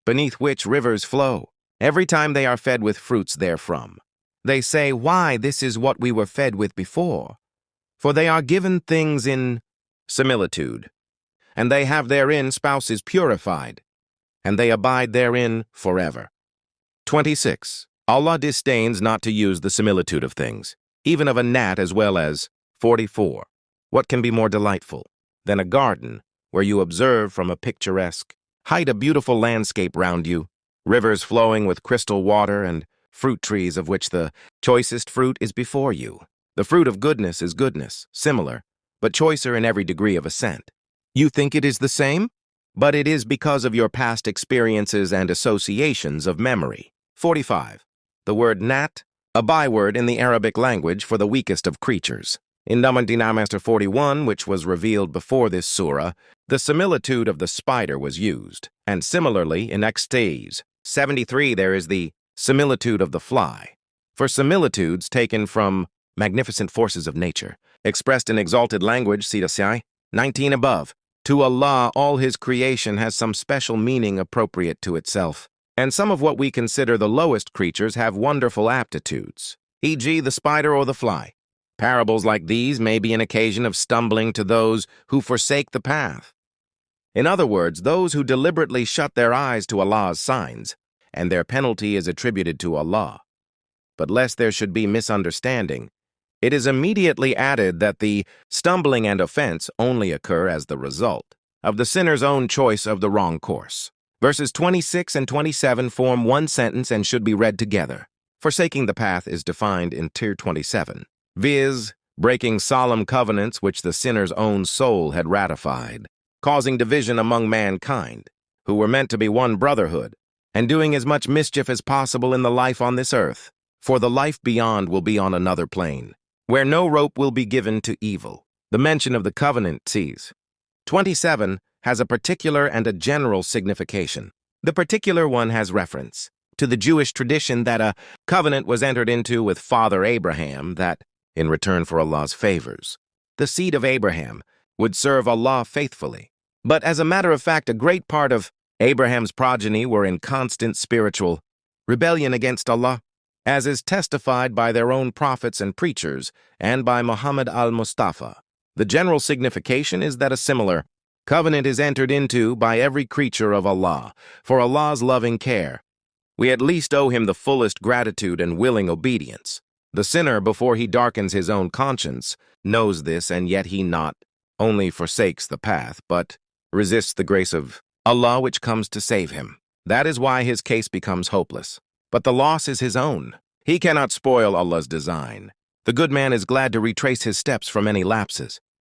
beneath which rivers flow, every time they are fed with fruits therefrom. They say, why, this is what we were fed with before. For they are given things in similitude, and they have therein spouses purified, and they abide therein forever. 26. Allah disdains not to use the similitude of things, even of a gnat as well as 44. What can be more delightful than a garden where you observe from a picturesque height a beautiful landscape round you, rivers flowing with crystal water and fruit trees of which the choicest fruit is before you. The fruit of goodness is goodness, similar, but choicer in every degree of ascent. You think it is the same? But it is because of your past experiences and associations of memory. 45. The word gnat, a byword in the Arabic language for the weakest of creatures. In Master 41, which was revealed before this surah, the similitude of the spider was used, and similarly in Extase 73 there is the similitude of the fly. For similitudes taken from magnificent forces of nature, expressed in exalted language, see 19 above. To Allah, all His creation has some special meaning appropriate to itself, and some of what we consider the lowest creatures have wonderful aptitudes, e.g. the spider or the fly. Parables like these may be an occasion of stumbling to those who forsake the path. In other words, those who deliberately shut their eyes to Allah's signs, and their penalty is attributed to Allah. But lest there should be misunderstanding, it is immediately added that the stumbling and offense only occur as the result of the sinner's own choice of the wrong course. Verses 26 and 27 form one sentence and should be read together. Forsaking the path is defined in tier 27, viz., breaking solemn covenants which the sinner's own soul had ratified, causing division among mankind, who were meant to be one brotherhood, and doing as much mischief as possible in the life on this earth, for the life beyond will be on another plane, where no rope will be given to evil. The mention of the covenant sees. 27 has a particular and a general signification. The particular one has reference to the Jewish tradition that a covenant was entered into with Father Abraham that, in return for Allah's favors, the seed of Abraham would serve Allah faithfully. But as a matter of fact, a great part of Abraham's progeny were in constant spiritual rebellion against Allah, as is testified by their own prophets and preachers and by Muhammad al-Mustafa. The general signification is that a similar covenant is entered into by every creature of Allah for Allah's loving care. We at least owe Him the fullest gratitude and willing obedience. The sinner, before he darkens his own conscience, knows this, and yet he not only forsakes the path, but resists the grace of Allah which comes to save him. That is why his case becomes hopeless. But the loss is his own. He cannot spoil Allah's design. The good man is glad to retrace his steps from any lapses.